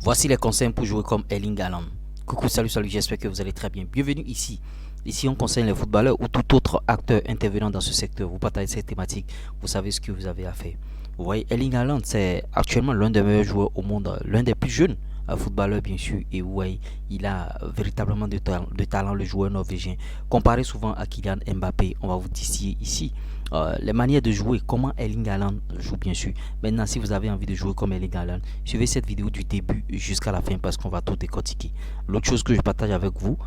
Voici les conseils pour jouer comme Erling Haaland. Coucou, salut, j'espère que vous allez très bien. Bienvenue ici. Ici, on conseille les footballeurs ou tout autre acteur intervenant dans ce secteur. Vous partagez cette thématique, vous savez ce que vous avez à faire. Vous voyez, Erling Haaland, c'est actuellement l'un des meilleurs joueurs au monde, l'un des plus jeunes footballeurs, bien sûr. Et vous voyez, il a véritablement de talent, le joueur norvégien. Comparé souvent à Kylian Mbappé, on va vous distiller ici les manières de jouer, comment Erling Haaland joue, bien sûr. Maintenant, si vous avez envie de jouer comme Erling Haaland, suivez cette vidéo du début jusqu'à la fin parce qu'on va tout décortiquer. L'autre chose que je partage avec vous,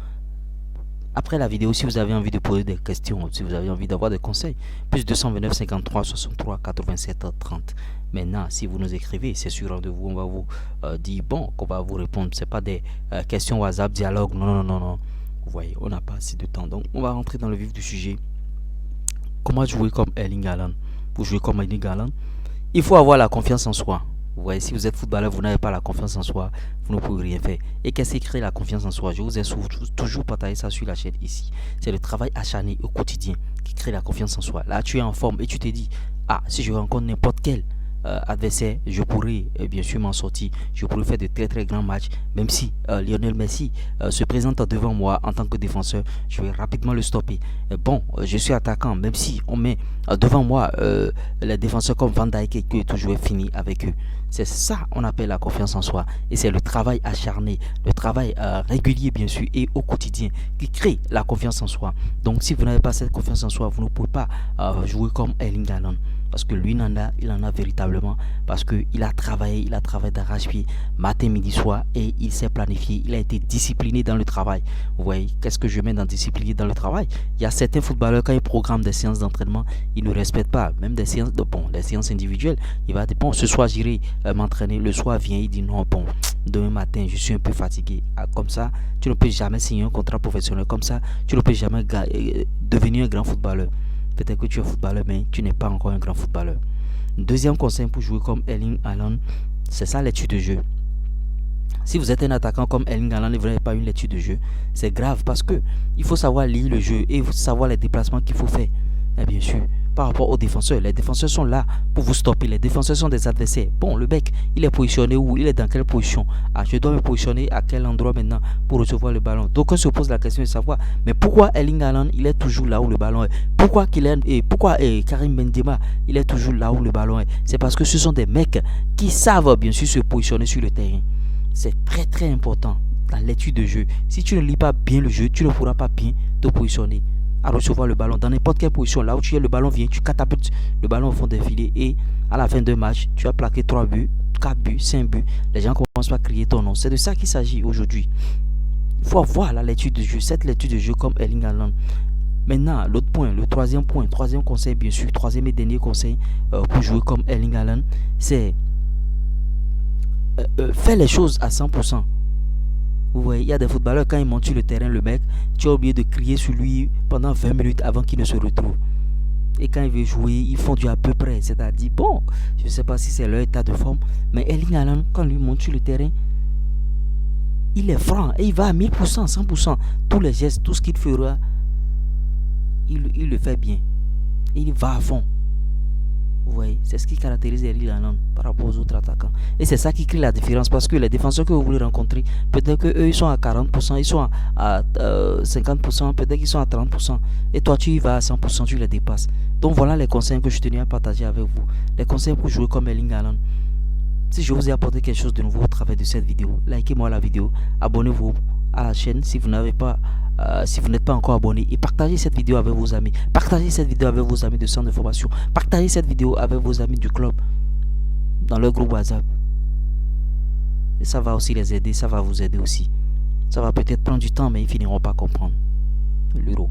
après la vidéo, si vous avez envie de poser des questions, si vous avez envie d'avoir des conseils, plus 229 53 63 87 30. Maintenant, si vous nous écrivez, c'est sur rendez-vous, on va vous dire bon, qu'on va vous répondre. C'est pas des questions WhatsApp, dialogue, non. Vous voyez, on n'a pas assez de temps. Donc, on va rentrer dans le vif du sujet. Comment jouer comme Erling Haaland? Pour jouer comme Erling Haaland, il faut avoir la confiance en soi. Vous voyez, si vous êtes footballeur, vous n'avez pas la confiance en soi, vous ne pouvez rien faire. Et qu'est-ce qui crée la confiance en soi? Je vous ai toujours partagé ça sur la chaîne ici. C'est le travail acharné au quotidien qui crée la confiance en soi. Là, tu es en forme et tu te dis, ah, si je rencontre n'importe quel adversaire, je pourrais bien sûr m'en sortir. Je pourrais faire de très grands matchs. Même si Lionel Messi se présente devant moi en tant que défenseur, je vais rapidement le stopper. Bon, je suis attaquant, même si on met devant moi les défenseurs comme Van Dijk et que toujours fini avec eux. C'est ça on appelle la confiance en soi. Et c'est le travail acharné, le travail régulier bien sûr et au quotidien qui crée la confiance en soi. Donc si vous n'avez pas cette confiance en soi, vous ne pouvez pas jouer comme Erling Haaland. Parce que lui, il en a véritablement. Parce qu'il a travaillé d'arrache-pied, matin, midi, soir. Et il s'est planifié. Il a été discipliné dans le travail. Vous voyez, qu'est-ce que je mets dans discipliné dans le travail? Il y a certains footballeurs, quand ils programment des séances d'entraînement, ils ne respectent pas. Même des séances, des séances individuelles. Il va dire, bon, ce soir, j'irai m'entraîner. Le soir vient, il dit, non, bon, demain matin, je suis un peu fatigué. Comme ça, tu ne peux jamais signer un contrat professionnel. Comme ça, tu ne peux jamais devenir un grand footballeur. Peut-être que tu es footballeur, mais tu n'es pas encore un grand footballeur. Deuxième conseil pour jouer comme Erling Haaland, c'est ça, l'étude de jeu. Si vous êtes un attaquant comme Erling Haaland et vous n'avez pas une étude de jeu, c'est grave parce que il faut savoir lire le jeu et savoir les déplacements qu'il faut faire. Et bien sûr, par rapport aux défenseurs, les défenseurs sont là pour vous stopper. Les défenseurs sont des adversaires. Bon, le mec, il est positionné où? Il est dans quelle position? Ah, je dois me positionner à quel endroit maintenant pour recevoir le ballon? Donc on se pose la question de savoir, mais pourquoi Erling Haaland, il est toujours là où le ballon est? Pourquoi Karim Benzema, il est toujours là où le ballon est? C'est parce que ce sont des mecs qui savent bien sûr se positionner sur le terrain. C'est très important dans l'étude de jeu. Si tu ne lis pas bien le jeu, tu ne pourras pas bien te positionner à recevoir le ballon dans n'importe quelle position. Là où tu es, le ballon vient, tu catapultes le ballon au fond des filets et à la fin d'un match, tu as plaqué 3 buts, 4 buts, 5 buts. Les gens commencent à crier ton nom. C'est de ça qu'il s'agit aujourd'hui. Il faut avoir la lecture de jeu, cette lecture de jeu comme Erling Haaland. Maintenant, l'autre point, le troisième conseil, bien sûr, troisième et dernier conseil pour jouer comme Erling Haaland, c'est faire les choses à 100%. Vous voyez, il y a des footballeurs, quand ils montent sur le terrain, le mec, tu as oublié de crier sur lui pendant 20 minutes avant qu'il ne se retrouve. Et quand il veut jouer, ils font du à peu près. C'est-à-dire, bon, je ne sais pas si c'est leur état de forme, mais Erling Haaland, quand lui monte sur le terrain, il est franc et il va à 1000%, 100%. Tous les gestes, tout ce qu'il fera, il le fait bien. Et il va à fond. Vous voyez, c'est ce qui caractérise Erling Haaland par rapport aux autres attaquants. Et c'est ça qui crée la différence parce que les défenseurs que vous voulez rencontrer, peut-être qu'eux ils sont à 40%, ils sont à 50%, peut-être qu'ils sont à 30%. Et toi tu y vas à 100%, tu les dépasses. Donc voilà les conseils que je tenais à partager avec vous. Les conseils pour jouer comme Erling Haaland. Si je vous ai apporté quelque chose de nouveau au travers de cette vidéo, likez-moi la vidéo, abonnez-vous à la chaîne si vous n'êtes pas encore abonné et partagez cette vidéo avec vos amis. Partagez cette vidéo avec vos amis de centre de formation. Partagez cette vidéo avec vos amis du club dans leur groupe WhatsApp. Et ça va aussi les aider, ça va vous aider aussi. Ça va peut-être prendre du temps, mais ils finiront par comprendre. L'euro.